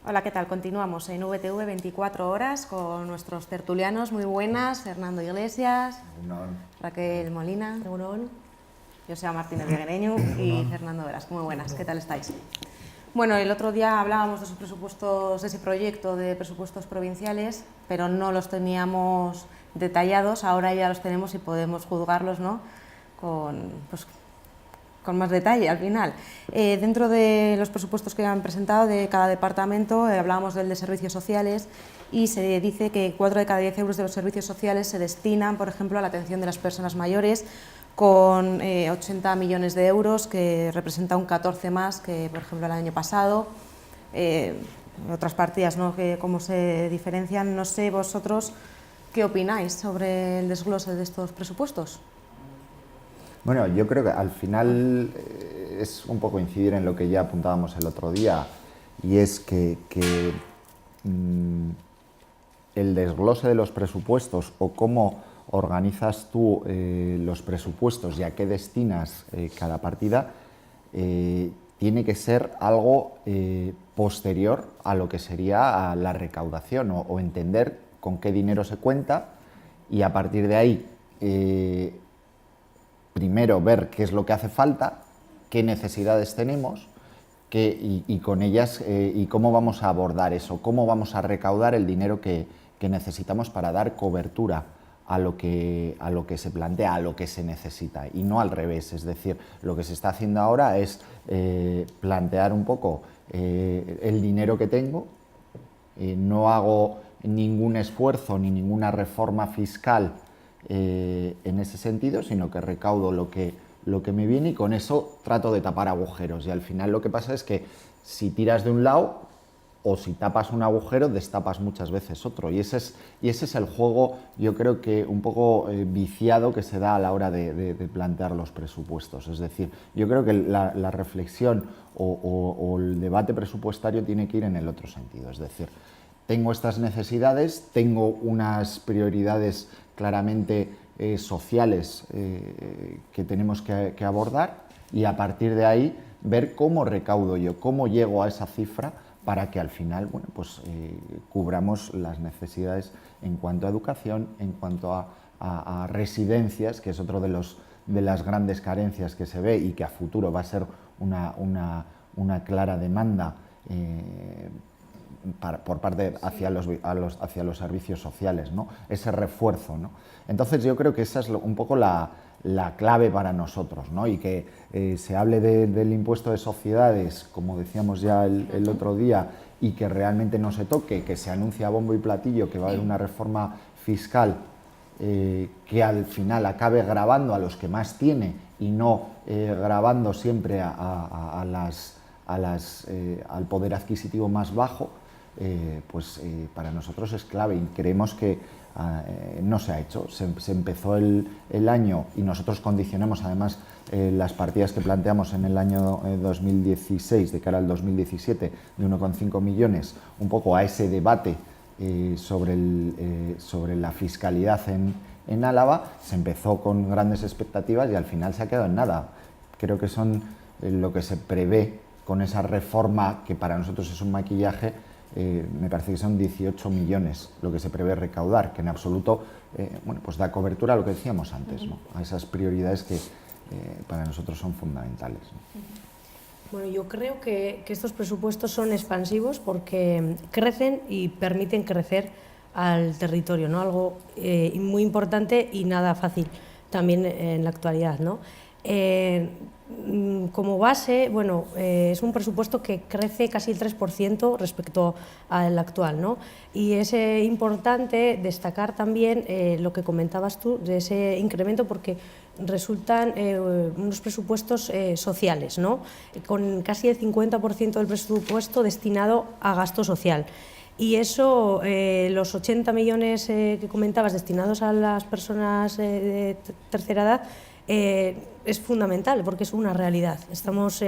Hola, ¿qué tal? Continuamos en VTV 24 horas con nuestros tertulianos muy buenas, Fernando Iglesias, Raquel Molina, José Martínez Viguereñu y Fernando Veras. Muy buenas, ¿qué tal estáis? Bueno, el otro día hablábamos de esos presupuestos, de ese proyecto de presupuestos provinciales, pero no los teníamos detallados, ahora ya los tenemos y podemos juzgarlos, ¿no? Con más detalle al final. Dentro de los presupuestos que han presentado de cada departamento, hablábamos del de servicios sociales y se dice que 4 de cada 10 euros de los servicios sociales se destinan, por ejemplo, a la atención de las personas mayores, con 80 millones de euros, que representa un 14 más que, por ejemplo, el año pasado. Otras partidas, ¿no?, que cómo se diferencian. No sé vosotros qué opináis sobre el desglose de estos presupuestos. Bueno, yo creo que al final es un poco incidir en lo que ya apuntábamos el otro día, y es que el desglose de los presupuestos o cómo organizas tú los presupuestos y a qué destinas cada partida tiene que ser algo posterior a lo que sería a la recaudación o entender con qué dinero se cuenta, y a partir de ahí primero ver qué es lo que hace falta, qué necesidades tenemos y con ellas y cómo vamos a abordar eso, cómo vamos a recaudar el dinero que necesitamos para dar cobertura a lo que se plantea, a lo que se necesita, y no al revés. Es decir, lo que se está haciendo ahora es plantear un poco el dinero que tengo, no hago ningún esfuerzo ni ninguna reforma fiscal en ese sentido, sino que recaudo lo que me viene y con eso trato de tapar agujeros. Y al final lo que pasa es que si tiras de un lado o si tapas un agujero, destapas muchas veces otro. Y ese es el juego, yo creo que un poco viciado, que se da a la hora de plantear los presupuestos. Es decir, yo creo que la reflexión o el debate presupuestario tiene que ir en el otro sentido. Es decir, tengo estas necesidades, tengo unas prioridades claramente sociales que tenemos que abordar, y a partir de ahí ver cómo recaudo yo, cómo llego a esa cifra para que al final, bueno, pues, cubramos las necesidades en cuanto a educación, en cuanto a residencias, que es otro de las grandes carencias que se ve y que a futuro va a ser una clara demanda por parte hacia los servicios sociales, ¿no? Ese refuerzo, ¿no? Entonces yo creo que esa es un poco la clave para nosotros, ¿no? Y que se hable del impuesto de sociedades, como decíamos ya el otro día, y que realmente no se toque, que se anuncia a bombo y platillo que va a haber una reforma fiscal que al final acabe gravando a los que más tiene y no gravando siempre al poder adquisitivo más bajo. Pues para nosotros es clave, y creemos que no se ha hecho. Se empezó el año, y nosotros condicionamos además las partidas que planteamos en el año 2016 de cara al 2017 de 1,5 millones, un poco a ese debate sobre la fiscalidad en Álava. Se empezó con grandes expectativas y al final se ha quedado en nada. Creo que son lo que se prevé con esa reforma, que para nosotros es un maquillaje. Me parece que son 18 millones lo que se prevé recaudar, que en absoluto bueno, pues da cobertura a lo que decíamos antes, ¿no? A esas prioridades que para nosotros son fundamentales, ¿no? Bueno, yo creo que estos presupuestos son expansivos porque crecen y permiten crecer al territorio, ¿no? Algo muy importante y nada fácil también en la actualidad, ¿no? Como base, bueno, es un presupuesto que crece casi el 3% respecto al actual, ¿no? Y es importante destacar también lo que comentabas tú de ese incremento, porque resultan unos presupuestos sociales, ¿no? Con casi el 50% del presupuesto destinado a gasto social. Y eso, los 80 millones que comentabas destinados a las personas de tercera edad, es fundamental, porque es una realidad. Estamos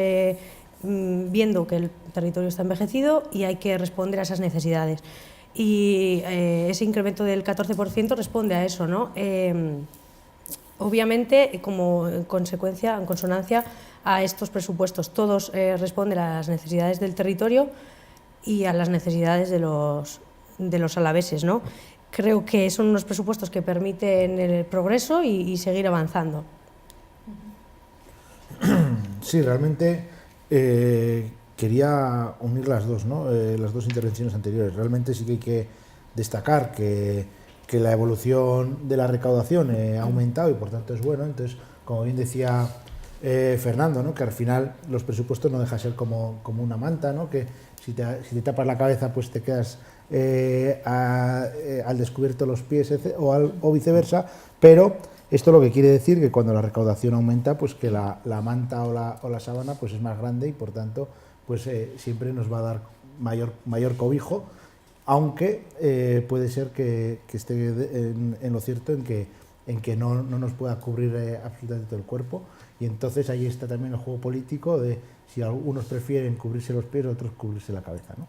viendo que el territorio está envejecido y hay que responder a esas necesidades. Y ese incremento del 14% responde a eso, ¿no? Obviamente, como consecuencia, en consonancia a estos presupuestos, todos responden a las necesidades del territorio, y a las necesidades de los alaveses, ¿no? Creo que son unos presupuestos que permiten el progreso y seguir avanzando. Sí, realmente quería unir las dos, ¿no? Las dos intervenciones anteriores. Realmente sí que hay que destacar que la evolución de la recaudación ha aumentado y por tanto es bueno. Entonces, como bien decía Fernando, ¿no? Que al final los presupuestos no dejan de ser como una manta, ¿no? Que si te tapas la cabeza pues te quedas al descubierto los pies o viceversa, pero esto lo que quiere decir que cuando la recaudación aumenta, pues que la manta o la sábana pues es más grande y por tanto pues siempre nos va a dar mayor cobijo, aunque puede ser que esté en lo cierto en que no nos pueda cubrir absolutamente todo el cuerpo, y entonces ahí está también el juego político de si algunos prefieren cubrirse los pies, otros cubrirse la cabeza, ¿no?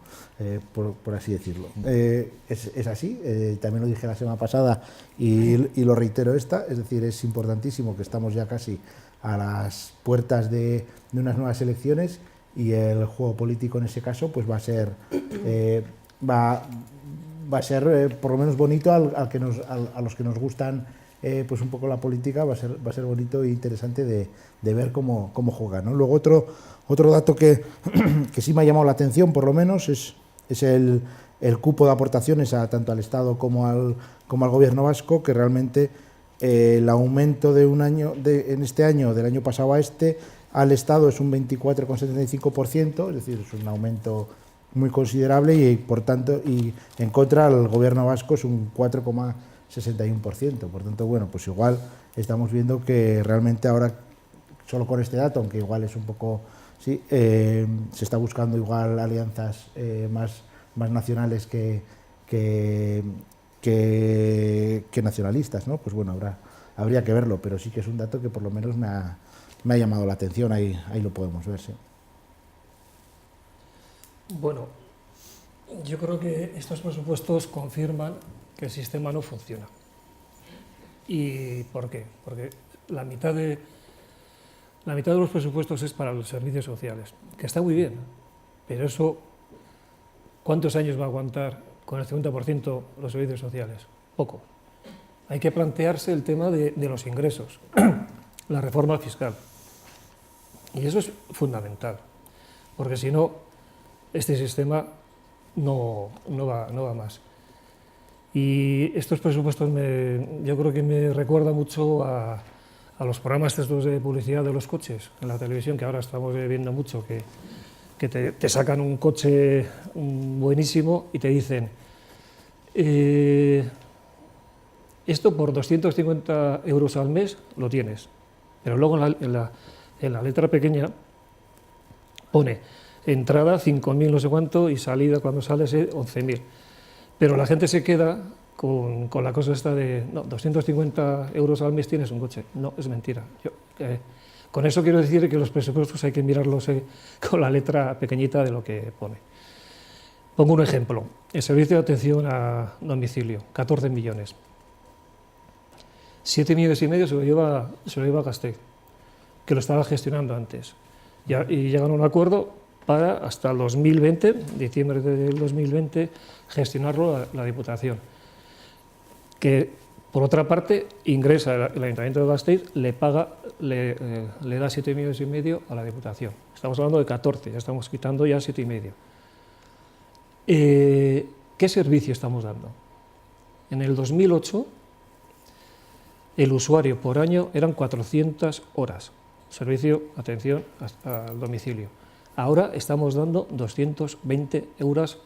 Por así decirlo. Es así, también lo dije la semana pasada y lo reitero esta, es decir, es importantísimo que estamos ya casi a las puertas de unas nuevas elecciones y el juego político en ese caso pues va a ser por lo menos bonito a los que nos gustan pues un poco la política, va a ser bonito e interesante de ver cómo juega, ¿no? Luego otro dato que sí me ha llamado la atención, por lo menos, es el cupo de aportaciones tanto al Estado como al Gobierno vasco, que realmente el aumento de un año en este año, del año pasado a este, al Estado es un 24,75%, es decir, es un aumento muy considerable y por tanto, y en contra al Gobierno vasco es un 4,61%. Por tanto, bueno, pues igual estamos viendo que realmente ahora, solo con este dato, aunque igual es un poco, sí, se está buscando igual alianzas más nacionales que nacionalistas, ¿no? Pues bueno, habría que verlo, pero sí que es un dato que por lo menos me ha llamado la atención, ahí lo podemos ver, sí. Bueno, yo creo que estos presupuestos confirman que el sistema no funciona. ¿Y por qué? Porque la mitad de los presupuestos es para los servicios sociales, que está muy bien, pero eso, ¿cuántos años va a aguantar con el 50% los servicios sociales? Poco. Hay que plantearse el tema de los ingresos, la reforma fiscal. Y eso es fundamental, porque si no, este sistema no va más. Y estos presupuestos yo creo que me recuerda mucho a los programas estos de publicidad de los coches en la televisión, que ahora estamos viendo mucho, que te sacan un coche buenísimo y te dicen esto por 250 euros al mes lo tienes, pero luego en la letra pequeña pone entrada 5.000 no sé cuánto y salida cuando sales 11.000. Pero la gente se queda con la cosa esta de, no, 250 euros al mes tienes un coche. No, es mentira. Con eso quiero decir que los presupuestos hay que mirarlos con la letra pequeñita de lo que pone. Pongo un ejemplo. El servicio de atención a domicilio, 14 millones. 7,5 millones se lo lleva Gasteiz, que lo estaba gestionando antes. Y llegan a un acuerdo para hasta el 2020, diciembre del 2020, gestionarlo la Diputación. Que, por otra parte, ingresa el Ayuntamiento de Gasteiz, le da 7,5 millones a la Diputación. Estamos hablando de 14, ya estamos quitando ya 7,5. ¿Qué servicio estamos dando? En el 2008, el usuario por año eran 400 horas, servicio, atención al domicilio. Ahora estamos dando 220 horas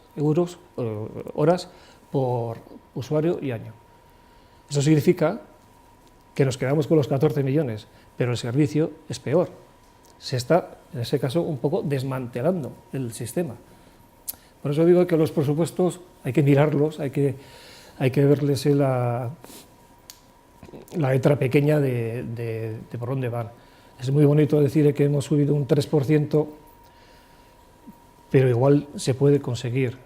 por usuario y año. Eso significa que nos quedamos con los 14 millones, pero el servicio es peor. Se está, en ese caso, un poco desmantelando el sistema. Por eso digo que los presupuestos hay que mirarlos, hay que verles la letra pequeña de por dónde van. Es muy bonito decir que hemos subido un 3%, pero igual se puede conseguir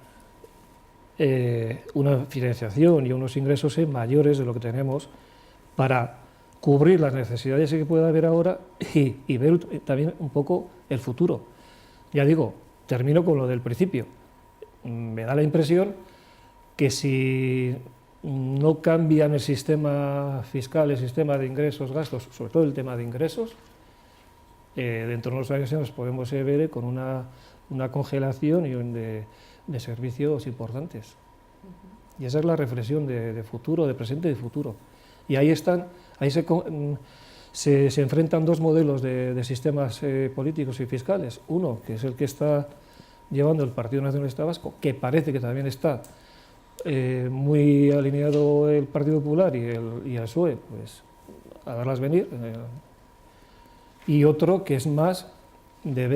una financiación y unos ingresos mayores de lo que tenemos para cubrir las necesidades que pueda haber ahora y ver también un poco el futuro. Ya digo, termino con lo del principio. me da la impresión que si no cambian el sistema fiscal, el sistema de ingresos, gastos, sobre todo el tema de ingresos, dentro de unos años nos podemos ver con una congelación de servicios importantes. Y esa es la reflexión de futuro, de presente y de futuro. Y ahí se enfrentan dos modelos de sistemas políticos y fiscales. Uno, que es el que está llevando el Partido Nacionalista Vasco, que parece que también está muy alineado el Partido Popular y el PSOE, pues a verlas venir. Y otro que es más de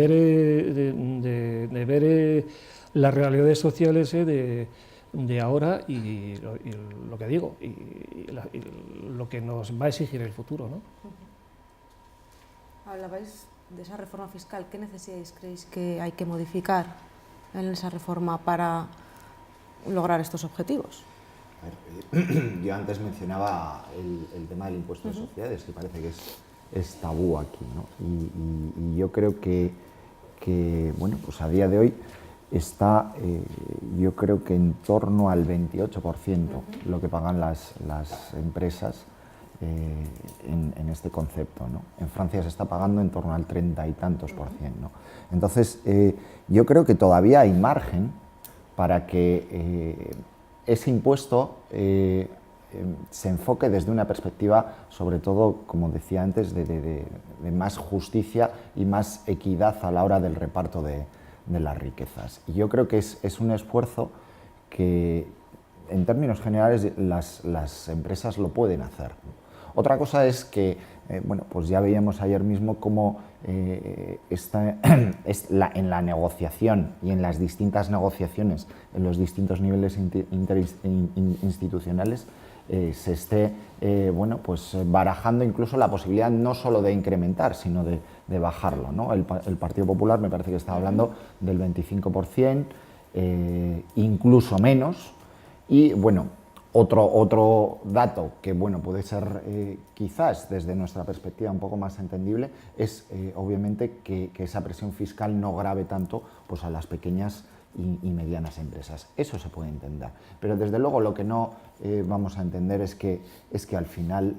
ver las realidades sociales de ahora y lo que digo, y lo que nos va a exigir el futuro, ¿no? Hablabais de esa reforma fiscal. ¿Qué necesidades creéis que hay que modificar en esa reforma para lograr estos objetivos? Yo antes mencionaba el tema del impuesto de sociedades, que parece que es tabú aquí, ¿no? Y yo creo que bueno, pues a día de hoy está, yo creo que en torno al 28% lo que pagan las empresas en este concepto, ¿no? En Francia se está pagando en torno al 30 y tantos %, ¿no? Entonces, yo creo que todavía hay margen para que ese impuesto se enfoque desde una perspectiva, sobre todo, como decía antes, de más justicia y más equidad a la hora del reparto de las riquezas. Y yo creo que es un esfuerzo que, en términos generales, las empresas lo pueden hacer. Otra cosa es que, bueno, pues ya veíamos ayer mismo cómo en la negociación y en las distintas negociaciones, en los distintos niveles interinstitucionales, se esté bueno, pues barajando incluso la posibilidad no solo de incrementar, sino de bajarlo, ¿no? El Partido Popular me parece que está hablando del 25%, incluso menos, y bueno, otro dato que bueno, puede ser quizás desde nuestra perspectiva un poco más entendible es obviamente que esa presión fiscal no grave tanto pues, a las pequeñas y medianas empresas. Eso se puede entender, pero desde luego lo que no vamos a entender es que al final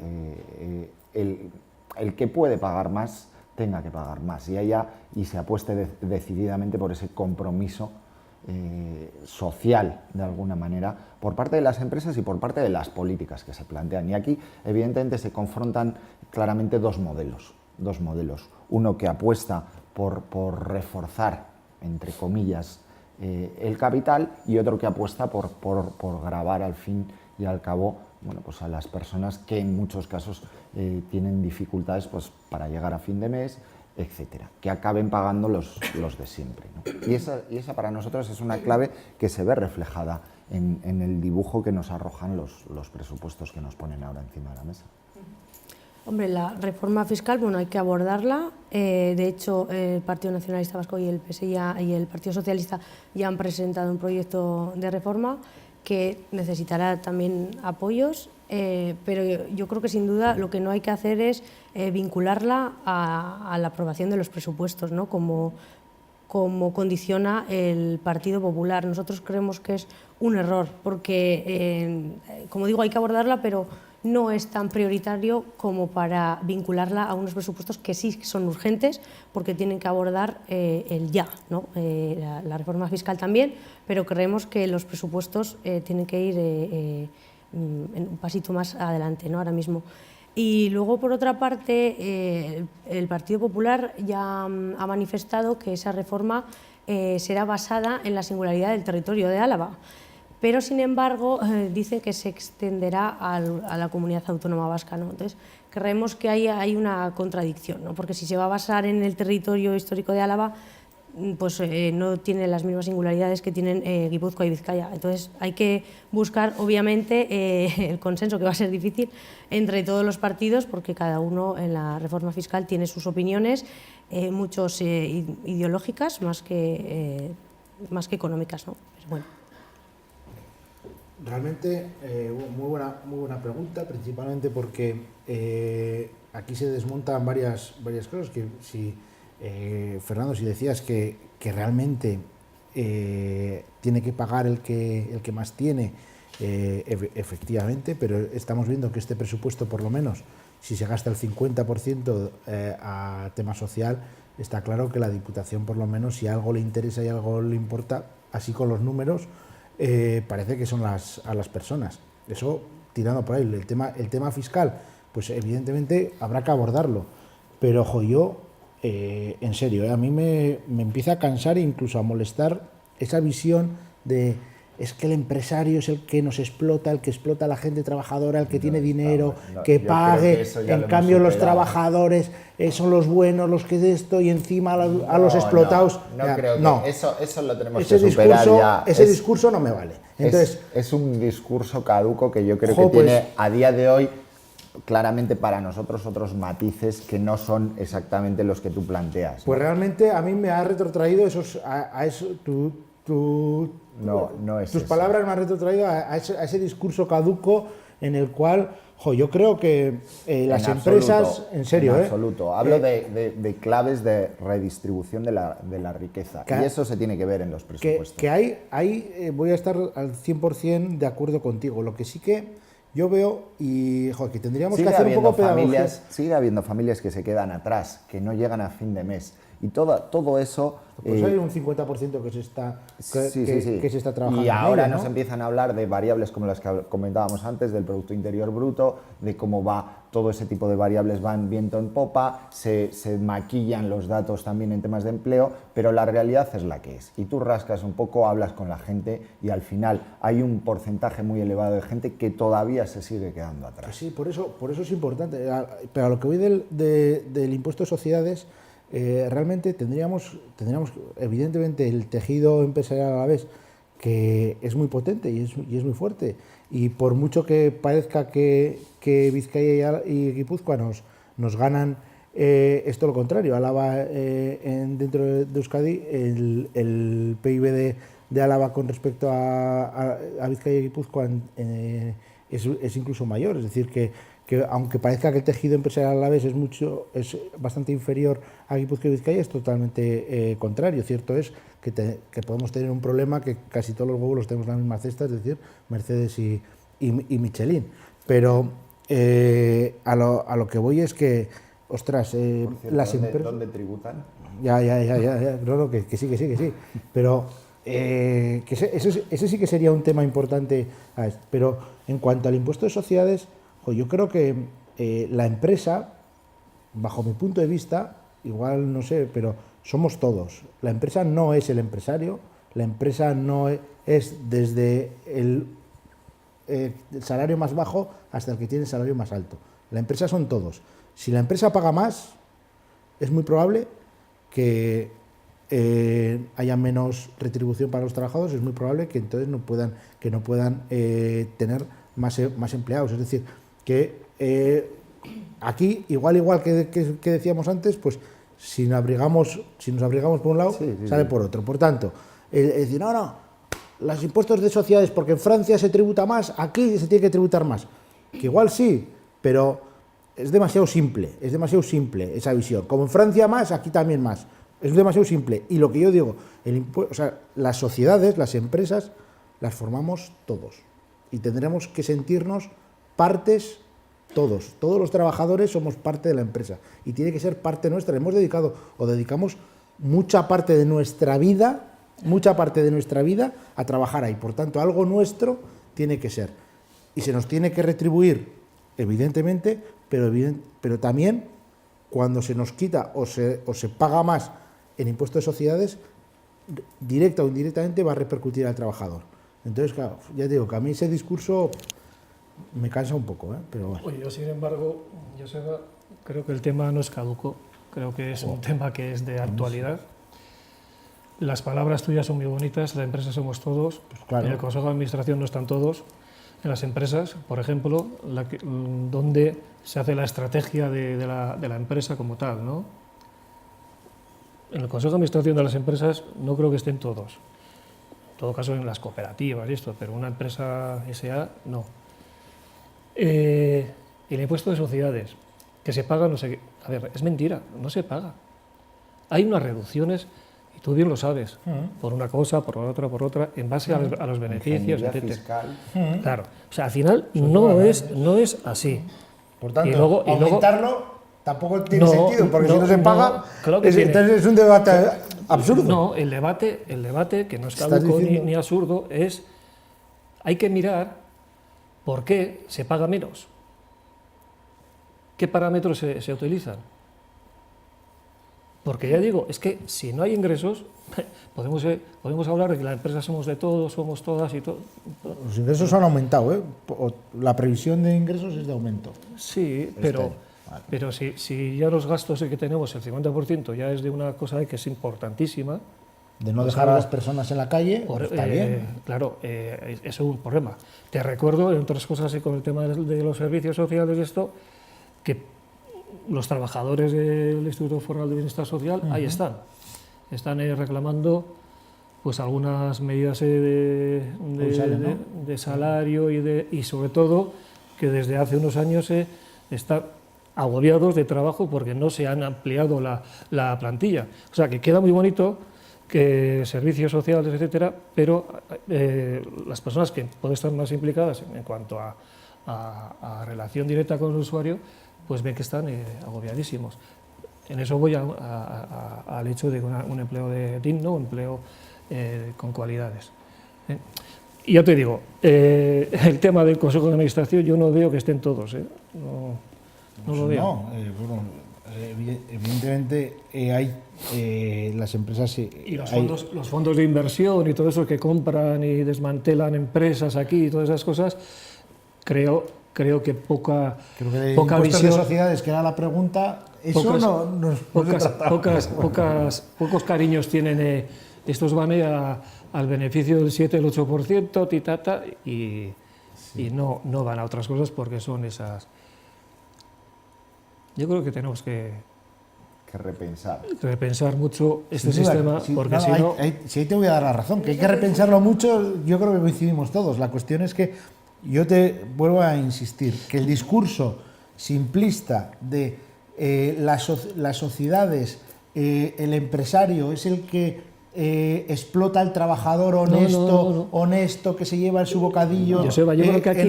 el que puede pagar más tenga que pagar más y se apueste decididamente por ese compromiso social, de alguna manera, por parte de las empresas y por parte de las políticas que se plantean. Y aquí, evidentemente, se confrontan claramente dos modelos. Uno que apuesta por reforzar, entre comillas, el capital, y otro que apuesta por gravar al fin y al cabo, bueno, pues a las personas que en muchos casos tienen dificultades pues, para llegar a fin de mes, etcétera, que acaben pagando los de siempre, ¿no? Y esa para nosotros es una clave que se ve reflejada en el dibujo que nos arrojan los presupuestos que nos ponen ahora encima de la mesa. Hombre, la reforma fiscal, bueno, hay que abordarla. De hecho, el Partido Nacionalista Vasco y el PSE y el Partido Socialista ya han presentado un proyecto de reforma que necesitará también apoyos, pero yo creo que sin duda lo que no hay que hacer es vincularla a la aprobación de los presupuestos, ¿no? Como condiciona el Partido Popular. Nosotros creemos que es un error, porque, como digo, hay que abordarla, pero no es tan prioritario como para vincularla a unos presupuestos que sí son urgentes, porque tienen que abordar el ya, ¿no? La reforma fiscal también, pero creemos que los presupuestos tienen que ir un pasito más adelante, ¿no? Ahora mismo. Y luego, por otra parte, el Partido Popular ya ha manifestado que esa reforma será basada en la singularidad del territorio de Álava, pero sin embargo dice que se extenderá a la comunidad autónoma vasca, ¿no? Entonces, creemos que hay una contradicción, ¿no? Porque si se va a basar en el territorio histórico de Álava, pues no tiene las mismas singularidades que tienen Guipúzcoa y Vizcaya. Entonces hay que buscar, obviamente, el consenso, que va a ser difícil, entre todos los partidos, porque cada uno en la reforma fiscal tiene sus opiniones, muchos ideológicas más que económicas, ¿no? Pero bueno. Realmente, muy buena pregunta, principalmente porque aquí se desmontan varias cosas. Que si, Fernando, si decías que realmente tiene que pagar el que más tiene, efectivamente, pero estamos viendo que este presupuesto, por lo menos, si se gasta el 50% a tema social, está claro que la Diputación, por lo menos, si algo le interesa y algo le importa, así con los números, parece que son a las personas. Eso tirando por ahí. El tema fiscal, pues evidentemente habrá que abordarlo. Pero, ojo, yo, en serio, a mí me empieza a cansar e incluso a molestar esa visión de es que el empresario es el que nos explota, el que explota a la gente trabajadora, el que tiene dinero, que pague, en cambio los trabajadores son los buenos, los que de esto, y encima a los explotados... Eso lo tenemos que superar ya. Ese discurso no me vale. Entonces, es un discurso caduco que yo creo que tiene a día de hoy claramente para nosotros otros matices que no son exactamente los que tú planteas. Pues realmente a mí me ha retrotraído tus palabras me han retrotraído a ese discurso caduco en el cual, yo creo que las empresas, en serio, en absoluto, hablo de claves de redistribución de la riqueza, y eso se tiene que ver en los presupuestos. Voy a estar al 100% de acuerdo contigo. Lo que sí que yo veo, que tendríamos que hacer un poco de pedagogía. Sigue habiendo familias que se quedan atrás, que no llegan a fin de mes. Y todo eso... Pues hay un 50% que se está trabajando. Y ahora ¿no? nos empiezan a hablar de variables como las que comentábamos antes, del Producto Interior Bruto, de cómo va todo ese tipo de variables, van viento en popa, se maquillan los datos también en temas de empleo, pero la realidad es la que es. Y tú rascas un poco, hablas con la gente y al final hay un porcentaje muy elevado de gente que todavía se sigue quedando atrás. Pues sí, por eso es importante. Pero a lo que voy del impuesto de sociedades... realmente tendríamos, evidentemente, el tejido empresarial a la vez, que es muy potente y es muy fuerte, y por mucho que parezca que Vizcaya y Guipúzcoa nos ganan, es todo lo contrario. Álava, dentro de Euskadi, el PIB de Álava con respecto a Vizcaya y Guipúzcoa es incluso mayor, es decir, que aunque parezca que el tejido empresarial a la vez es bastante inferior a Guipúzcoa y Vizcaya, es totalmente contrario. Cierto es que podemos tener un problema que casi todos los huevos los tenemos en la misma cesta, es decir, Mercedes y Michelin. Pero a lo que voy es que, ostras, cierto, las empresas... ¿Dónde tributan? Ya, no, que sí. Pero ese sí que sería un tema importante. Pero en cuanto al impuesto de sociedades, yo creo que la empresa, bajo mi punto de vista, igual no sé, pero somos todos. La empresa no es el empresario, la empresa no es desde el salario más bajo hasta el que tiene el salario más alto. La empresa son todos. Si la empresa paga más, es muy probable que haya menos retribución para los trabajadores, es muy probable que entonces no puedan tener más empleados. Es decir, que aquí, igual que decíamos antes, pues si nos abrigamos por un lado, sale por otro. Por tanto, decir, no, los impuestos de sociedades, porque en Francia se tributa más, aquí se tiene que tributar más. Que igual sí, pero es demasiado simple esa visión. Como en Francia más, aquí también más. Es demasiado simple. Y lo que yo digo, las sociedades, las empresas, las formamos todos. Y tendremos que sentirnos partes todos los trabajadores somos parte de la empresa y tiene que ser parte nuestra. Dedicamos mucha parte de nuestra vida a trabajar ahí. Por tanto, algo nuestro tiene que ser. Y se nos tiene que retribuir, evidentemente, pero también cuando se nos quita o se paga más en impuestos de sociedades, directa o indirectamente va a repercutir al trabajador. Entonces, claro, ya digo que a mí ese discurso me cansa un poco, pero bueno. Oye, yo sin embargo, Joseba, creo que el tema no es caduco, creo que es un tema que es de actualidad. Las palabras tuyas son muy bonitas, la empresa somos todos, pues claro. En el Consejo de Administración no están todos, en las empresas, por ejemplo, donde se hace la estrategia de la empresa como tal, ¿no? En el Consejo de Administración de las empresas no creo que estén todos, en todo caso en las cooperativas y esto, pero una empresa SA no. El impuesto de sociedades, que se paga, no sé qué. A ver, es mentira, no se paga. Hay unas reducciones, y tú bien lo sabes, por una cosa, por otra, en base a los beneficios, Ingeniería etc. fiscal. Claro, o sea, al final no es así. Por tanto, Y luego- aumentarlo tampoco tiene No, sentido, porque no, si no se no, paga, claro que tiene. entonces es un debate absurdo. No, el debate, que no es Estás caduco diciendo- ni absurdo, es, hay que mirar por qué se paga menos. ¿Qué parámetros se utilizan? Porque ya digo, es que si no hay ingresos, podemos hablar de que la empresa somos de todos, somos todas y todo. Los ingresos han aumentado, ¿eh? La previsión de ingresos es de aumento. Sí, Este pero, año, vale. pero si ya los gastos que tenemos, el 50% ya es de una cosa que es importantísima, De no Pues dejar a algo- las personas en la calle, pues está bien. Claro, eso es un problema. Te recuerdo, entre otras cosas, con el tema de los servicios sociales y esto, que los trabajadores del Instituto Foral de Bienestar Social ahí están reclamando pues algunas medidas Pulsales, ¿no? de salario y sobre todo que desde hace unos años están agobiados de trabajo porque no se han ampliado la plantilla. O sea, que queda muy bonito que servicios sociales, etcétera, pero las personas que pueden estar más implicadas en cuanto a relación directa con el usuario, pues ven que están agobiadísimos. En eso voy al hecho de un empleo digno, un empleo con cualidades. Y ya te digo, el tema del Consejo de Administración yo no veo que estén todos, no lo veo. No, bueno, evidentemente hay las empresas... Y los fondos de inversión y todo eso que compran y desmantelan empresas aquí y todas esas cosas, creo que poca Creo que de poca impuestos visión, de sociedades, que era la pregunta, eso pocas- no se trataba. pocos cariños tienen, estos van al beneficio del 7, el 8%, titata, y no van a otras cosas porque son esas. Yo creo que tenemos que repensar mucho este Sin duda, sistema, sí, porque no, si no... sí, ahí te voy a dar la razón, que hay que repensarlo mucho, yo creo que coincidimos todos. La cuestión es que yo te vuelvo a insistir, que el discurso simplista de las sociedades, el empresario es el que explota al trabajador honesto, honesto, que se lleva su bocadillo Joseba, yo creo que aquí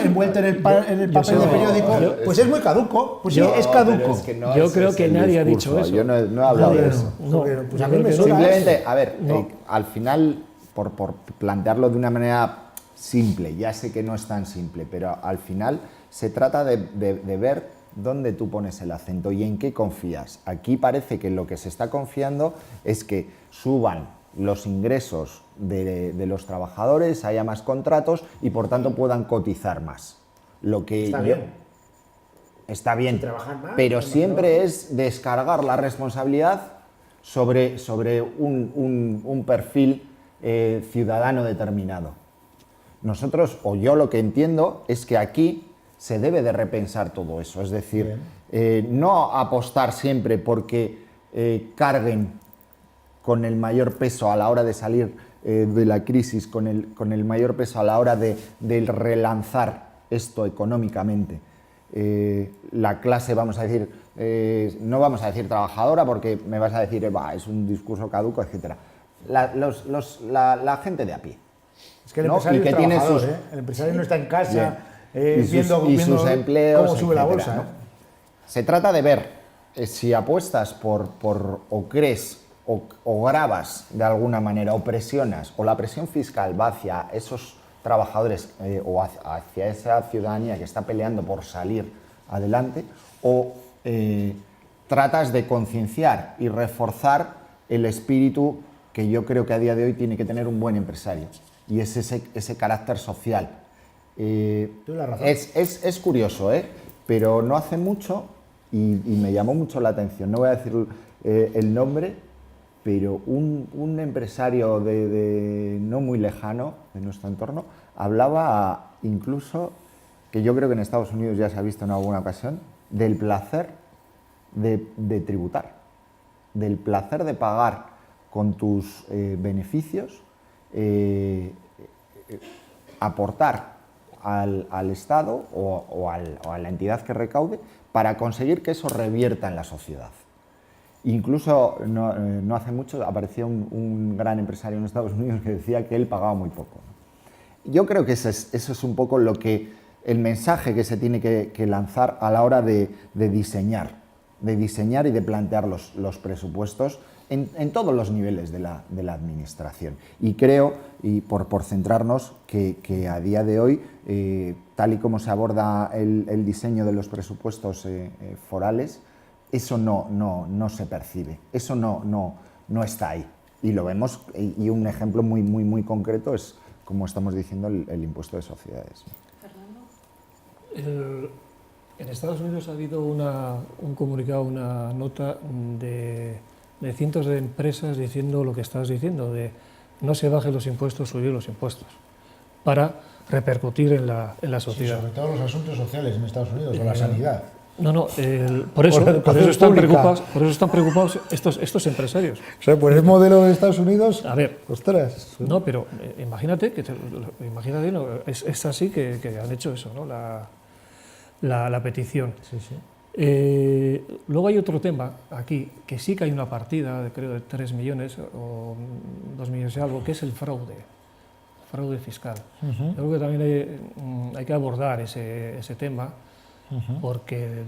envuelto en el papel de Joseba, periódico, pues es muy caduco, pues sí, es caduco. Yo creo que nadie ha dicho eso. Yo no he hablado de eso. Pues a mí me suena Simplemente, a ver, al final, por plantearlo de una manera simple, ya sé que no es tan simple, pero al final se trata de ver dónde tú pones el acento y en qué confías. Aquí parece que lo que se está confiando es que suban los ingresos de los trabajadores, haya más contratos y por tanto puedan cotizar más. Lo que está bien, pero siempre es descargar la responsabilidad sobre un perfil ciudadano determinado. Nosotros, o yo lo que entiendo, es que aquí se debe de repensar todo eso, es decir, no apostar siempre porque carguen con el mayor peso a la hora de salir de la crisis, con el mayor peso a la hora de relanzar esto económicamente. La clase, vamos a decir, no vamos a decir trabajadora porque me vas a decir, es un discurso caduco, etc. La gente de a pie. Es que el ¿no? empresario Y que es tiene trabajador, sus- el empresario no está en casa y viendo sus empleos, cómo sube la etcétera, bolsa. ¿no? Se trata de ver si apuestas o crees o gravas de alguna manera o presionas o la presión fiscal va hacia esos trabajadores o hacia esa ciudadanía que está peleando por salir adelante o tratas de concienciar y reforzar el espíritu que yo creo que a día de hoy tiene que tener un buen empresario y es ese carácter social. Tienes la razón. Es curioso, pero no hace mucho y me llamó mucho la atención, no voy a decir el nombre, pero un empresario de no muy lejano de nuestro entorno hablaba incluso, que yo creo que en Estados Unidos ya se ha visto en alguna ocasión, del placer de tributar, del placer de pagar con tus beneficios, aportar al Estado o a la entidad que recaude para conseguir que eso revierta en la sociedad. Incluso no hace mucho apareció un gran empresario en Estados Unidos que decía que él pagaba muy poco. Yo creo que eso es un poco el mensaje que se tiene que lanzar a la hora de diseñar y de plantear los presupuestos en todos los niveles de la administración. Y creo, y por centrarnos, que a día de hoy, tal y como se aborda el diseño de los presupuestos forales, eso no se percibe, eso no está ahí. Y lo vemos, y un ejemplo muy concreto es, como estamos diciendo, el impuesto de sociedades. En Estados Unidos ha habido un comunicado, una nota de cientos de empresas diciendo lo que estás diciendo, de no se bajen los impuestos, subir los impuestos, para repercutir en la sociedad. Sí, sobre todo los asuntos sociales en Estados Unidos, o la sanidad. No, por eso están preocupados estos empresarios. O sea, pues el modelo de Estados Unidos, a ver, ostras. No, pero imagínate es así que han hecho eso, ¿no? La petición. Sí, sí. Luego hay otro tema aquí, que sí que hay una partida, creo, de 3 millones o 2 millones y algo, que es el fraude fiscal. Yo creo que también hay que abordar ese tema, porque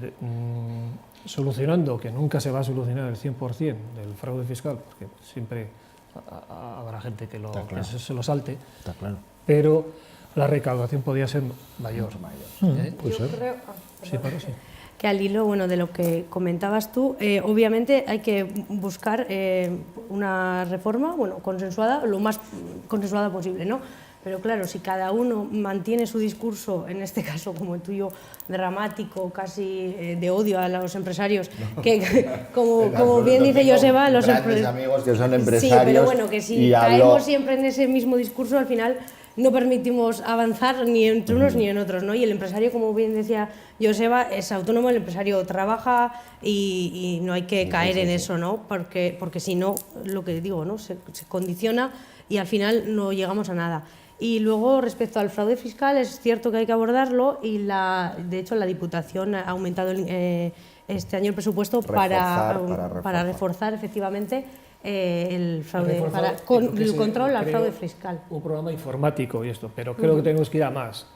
solucionando, que nunca se va a solucionar el 100% del fraude fiscal, porque siempre habrá gente que se lo salte, Está claro. pero la recaudación podría ser mayor. Puede ser. Yo creo, Sí, claro, sí. que al hilo de lo que comentabas tú, obviamente hay que buscar una reforma consensuada, lo más consensuada posible, ¿no? Pero claro, si cada uno mantiene su discurso, en este caso como el tuyo, dramático, casi de odio a los empresarios, que como bien dice Joseba, los amigos que son empresarios. Sí, pero bueno, que si caemos siempre en ese mismo discurso, al final no permitimos avanzar ni entre unos ni en otros, ¿no? Y el empresario, como bien decía Joseba, es autónomo, el empresario trabaja y no hay que caer en eso, ¿no? Porque si no, lo que digo, ¿no? Se condiciona y al final no llegamos a nada. Y luego, respecto al fraude fiscal, es cierto que hay que abordarlo y, de hecho, la Diputación ha aumentado este año el presupuesto para reforzar efectivamente el fraude, el control al fraude fiscal. Un programa informático y esto, pero creo que tenemos que ir a más.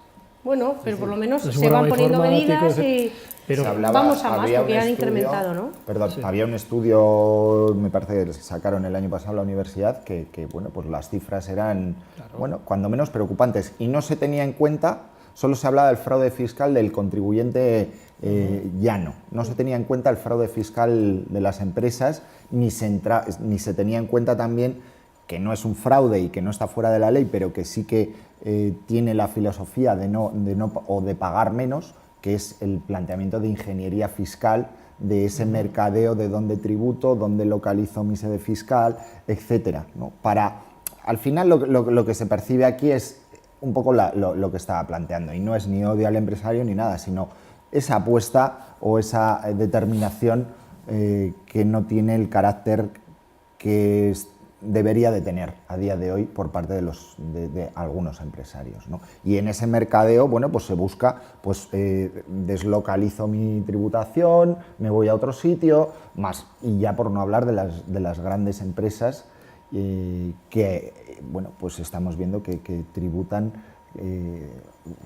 Bueno, pero por lo menos Es se van poniendo medidas y pero vamos a más porque han incrementado, ¿no? Perdón, sí. Había un estudio, me parece que sacaron el año pasado en la universidad, que bueno, pues las cifras eran, bueno, cuando menos preocupantes. Y no se tenía en cuenta, solo se hablaba del fraude fiscal del contribuyente llano. No se tenía en cuenta el fraude fiscal de las empresas, ni se tenía en cuenta también que no es un fraude y que no está fuera de la ley, pero que sí que tiene la filosofía de pagar menos, que es el planteamiento de ingeniería fiscal, de ese mercadeo de dónde tributo, dónde localizo mi sede fiscal, etcétera, ¿no? Al final lo que se percibe aquí es un poco lo que estaba planteando, y no es ni odio al empresario ni nada, sino esa apuesta o esa determinación que no tiene el carácter que debería de tener a día de hoy por parte de algunos empresarios, ¿no? Y en ese mercadeo, bueno, pues se busca, pues deslocalizo mi tributación, me voy a otro sitio, más, y ya por no hablar de las grandes empresas que, bueno, pues estamos viendo que tributan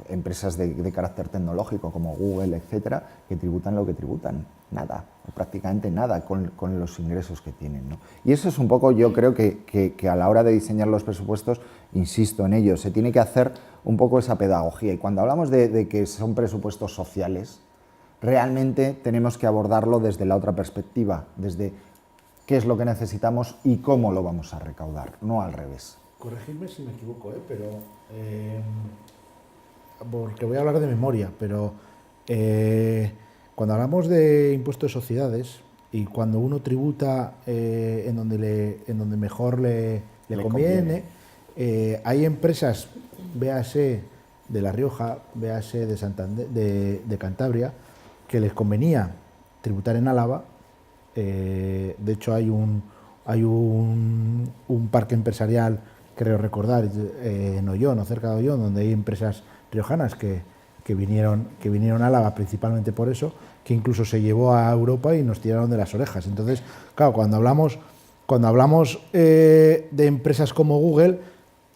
empresas de carácter tecnológico como Google, etcétera, que tributan lo que tributan, nada, o prácticamente nada con los ingresos que tienen, ¿no? Y eso es un poco, yo creo que a la hora de diseñar los presupuestos, insisto en ello, se tiene que hacer un poco esa pedagogía, y cuando hablamos de que son presupuestos sociales, realmente tenemos que abordarlo desde la otra perspectiva, desde qué es lo que necesitamos y cómo lo vamos a recaudar, no al revés. Corregidme si me equivoco, pero porque voy a hablar de memoria, pero cuando hablamos de impuesto de sociedades y cuando uno tributa en donde mejor le conviene, hay empresas, véase de La Rioja, véase de Santander, de Cantabria, que les convenía tributar en Álava. De hecho, hay un parque empresarial, creo recordar, en Ollón o cerca de Ollón, donde hay empresas riojanas que vinieron a Álava principalmente por eso, que incluso se llevó a Europa y nos tiraron de las orejas. Entonces, claro, cuando hablamos de empresas como Google,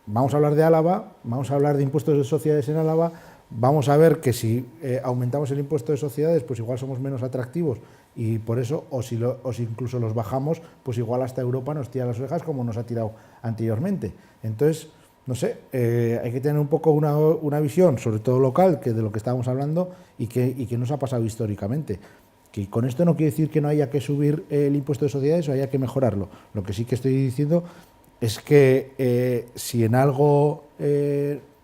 vamos a hablar de Álava, vamos a hablar de impuestos de sociedades en Álava, vamos a ver que si aumentamos el impuesto de sociedades, pues igual somos menos atractivos y por eso, o si incluso los bajamos, pues igual hasta Europa nos tira las orejas como nos ha tirado anteriormente. Entonces, no sé, hay que tener un poco una visión, sobre todo local, que de lo que estábamos hablando y que nos ha pasado históricamente. Que con esto no quiere decir que no haya que subir el impuesto de sociedades o haya que mejorarlo. Lo que sí que estoy diciendo es que si en algo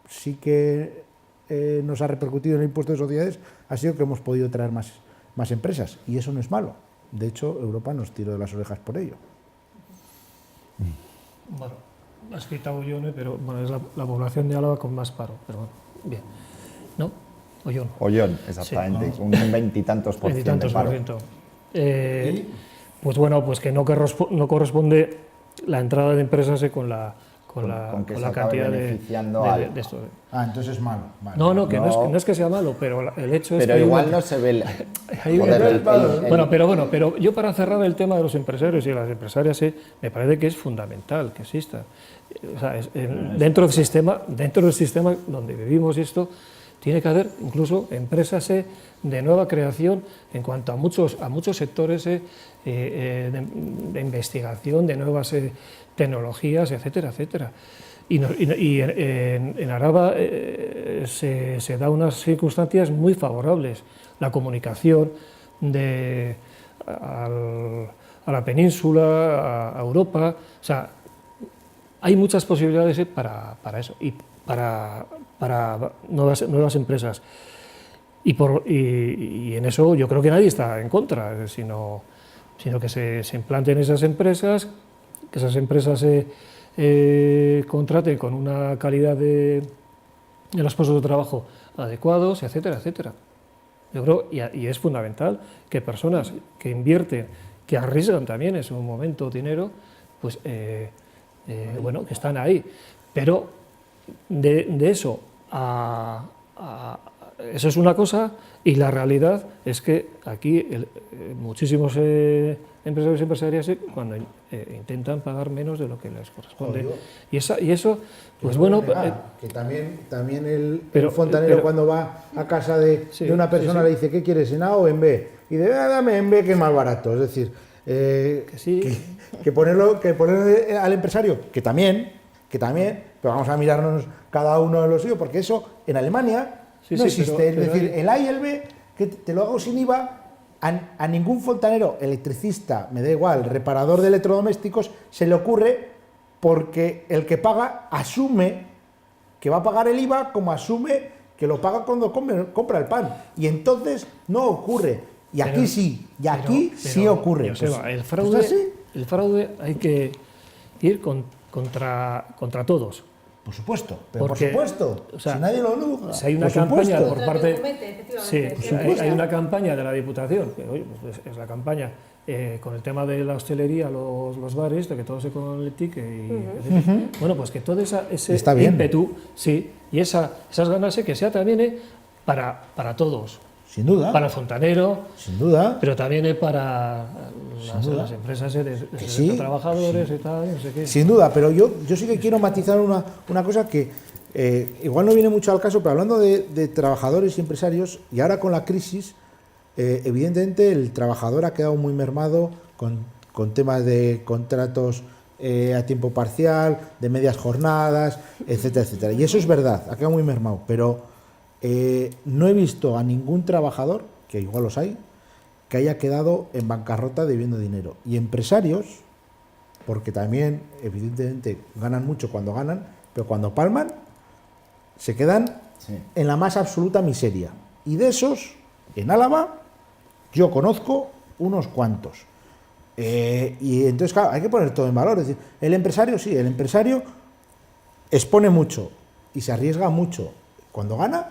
sí que nos ha repercutido en el impuesto de sociedades, ha sido que hemos podido traer más empresas. Y eso no es malo. De hecho, Europa nos tiró de las orejas por ello. Bueno, has citado Ollone, pero bueno, es la población de Álava con más paro. Pero bueno, bien. ¿No? Ollón. Ollón, exactamente, Sí. un 20 y tantos por ciento de paro. Pues bueno, pues que no corresponde la entrada de empresas con la que se la acabe cantidad beneficiando al- de esto. Entonces es malo. Vale. No, que No. no es que sea malo, pero el hecho es Pero que... igual no se ve... Hay un- Joder, pero yo para cerrar el tema de los empresarios y de las empresarias, me parece que es fundamental que exista. O sea, dentro del sistema donde vivimos esto, tiene que haber incluso empresas de nueva creación en cuanto a muchos sectores de investigación, de nuevas tecnologías, etcétera, etcétera. Y en Araba se da unas circunstancias muy favorables. La comunicación a la península, a Europa, o sea, hay muchas posibilidades para eso y para nuevas empresas. Y en eso yo creo que nadie está en contra, sino que se implanten esas empresas, que esas empresas se contraten con una calidad de los puestos de trabajo adecuados, etcétera, etcétera. Yo creo, y es fundamental que personas que invierten, que arriesgan también en su momento dinero, pues bueno, que están ahí. Pero de eso eso es una cosa, y la realidad es que aquí muchísimos empresarios y empresarias cuando intentan pagar menos de lo que les corresponde. Y eso, pues bueno... que también el pero- fontanero pero- cuando va a casa de una persona sí. le dice, ¿qué quieres, en A o en B? Y dice, dame en B, que es más barato. Es decir, que ponerle al empresario, que también, pero vamos a mirarnos cada uno de los suyos, porque eso en Alemania Sí, no sí, existe. pero Es decir, hay- el A y el B, que te lo hago sin IVA, a ningún fontanero, electricista, me da igual, reparador de electrodomésticos, se le ocurre, porque el que paga asume que va a pagar el IVA como asume que lo paga cuando compra el pan. Y entonces no ocurre. Y aquí Pero- sí, y aquí sí pero, ocurre. Joseba, Pues, el fraude hay que ir contra todos. por supuesto, pero Porque, por supuesto, o sea, si nadie lo duda. Si hay una por campaña supuesto. por parte... Sí, efectivamente. hay una campaña de la Diputación, que oye, pues es la campaña con el tema de la hostelería, los bares, de que todo se con el ticket y bueno, pues que todo ese Está bien. ímpetu, sí, y esas ganas que sea también para todos, Sin duda, para el fontanero, sin duda. pero también para duda. las empresas de sí, trabajadores y tal, no sé qué. Sin duda, pero yo sí que quiero matizar una cosa que igual no viene mucho al caso, pero hablando de trabajadores y empresarios, y ahora con la crisis, evidentemente el trabajador ha quedado muy mermado con temas de contratos a tiempo parcial, de medias jornadas, etcétera, etcétera. Y eso es verdad, ha quedado muy mermado, pero no he visto a ningún trabajador, que igual los hay, que haya quedado en bancarrota debiendo dinero. Y empresarios, porque también evidentemente ganan mucho cuando ganan, pero cuando palman se quedan en la más absoluta miseria. Y de esos, en Álava, yo conozco unos cuantos. Y entonces, claro, hay que poner todo en valor. Es decir, el empresario, sí, el empresario expone mucho y se arriesga mucho cuando gana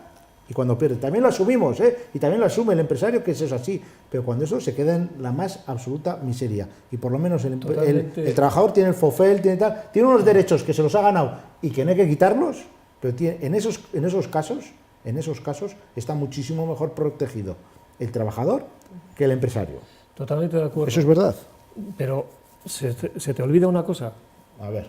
y cuando pierde. También lo asumimos, y también lo asume el empresario, que eso es así, pero cuando eso se queda en la más absoluta miseria. Y por lo menos el trabajador tiene el FOFEL, tiene unos derechos que se los ha ganado y que no hay que quitarlos, pero en esos casos está muchísimo mejor protegido el trabajador que el empresario. Totalmente de acuerdo. ¿Eso es verdad? Pero se te olvida una cosa. A ver.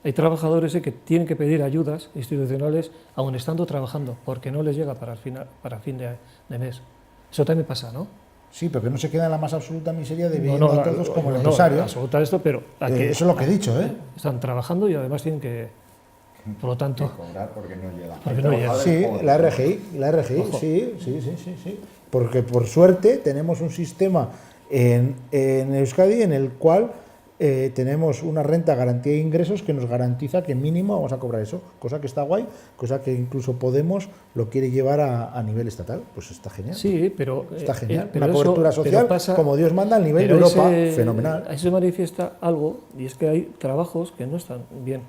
Hay trabajadores que tienen que pedir ayudas institucionales aun estando trabajando, porque no les llega para fin de mes. Eso también pasa, ¿no? Sí, pero que no se queda en la más absoluta miseria de No, viviendo a todos como el no, empresario. absoluta esto, pero Eso es lo que he dicho, ¿eh? están trabajando y además tienen que, por lo tanto, Cobrar porque no llega. Porque no llega. Sí, la RGI, Ojo. sí. Porque por suerte tenemos un sistema en Euskadi en el cual tenemos una renta garantía de ingresos que nos garantiza que mínimo vamos a cobrar eso, cosa que está guay, cosa que incluso Podemos lo quiere llevar a nivel estatal, pues está genial. sí, pero... Está genial. pero Una eso- cobertura pero social pasa- como Dios manda al nivel de pero Europa, ese- fenomenal. Ahí se manifiesta algo, y es que hay trabajos que no están bien.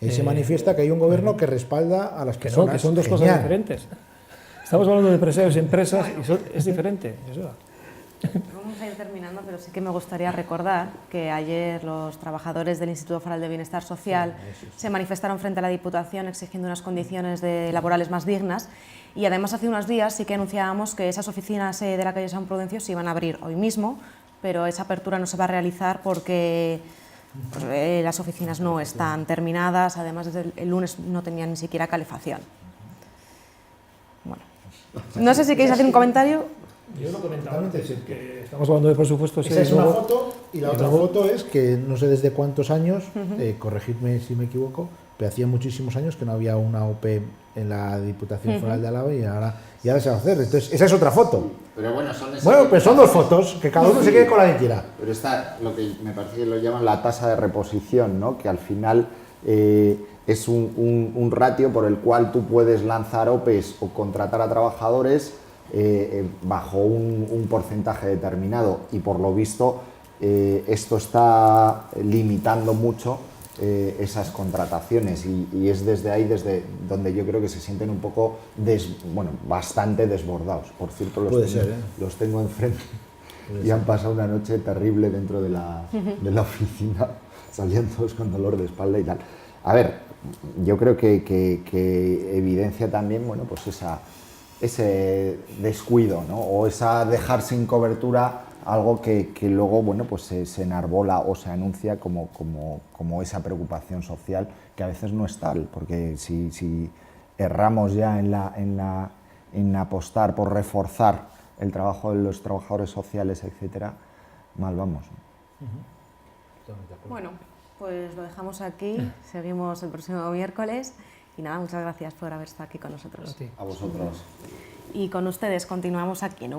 Ahí se manifiesta que hay un gobierno que respalda a las Que no, personas. que son dos cosas Genial. diferentes. Estamos hablando de empresarios y empresas, y es diferente. Eso. Vamos a ir terminando, pero sí que me gustaría recordar que ayer los trabajadores del Instituto Foral de Bienestar Social se manifestaron frente a la Diputación exigiendo unas condiciones laborales más dignas, y además hace unos días sí que anunciábamos que esas oficinas de la calle San Prudencio se iban a abrir hoy mismo, pero esa apertura no se va a realizar porque las oficinas no están terminadas, además desde el lunes no tenían ni siquiera calefacción. Bueno, no sé si queréis hacer un comentario. Yo lo comentaba Totalmente antes, cierto. que estamos hablando de presupuestos. Esa es y una luego- foto y la y otra luego- foto es que no sé desde cuántos años, corregidme si me equivoco, pero hacía muchísimos años que no había una OP en la Diputación Foral de Álava y ahora se va a hacer. Entonces, esa es otra foto. Pero bueno, son Bueno, pero son dos fotos, que cada uno se quede con la que quiera. Pero está lo que me parece que lo llaman la tasa de reposición, ¿no? Que al final es un ratio por el cual tú puedes lanzar OPEs o contratar a trabajadores bajo un porcentaje determinado, y por lo visto esto está limitando mucho esas contrataciones, y es desde ahí desde donde yo creo que se sienten un poco bastante desbordados. Por cierto, los tengo enfrente y han pasado una noche terrible dentro de la oficina, salían todos con dolor de espalda y tal. A ver, yo creo que evidencia también, bueno, pues ese descuido, ¿no? O esa dejar sin cobertura algo que luego, bueno, pues se enarbola o se anuncia como esa preocupación social, que a veces no es tal, porque si erramos ya en apostar por reforzar el trabajo de los trabajadores sociales, etcétera, mal vamos. Bueno, pues lo dejamos aquí, seguimos el próximo miércoles y nada, muchas gracias por haber estado aquí con nosotros. A ti. A vosotros. Y con ustedes continuamos aquí en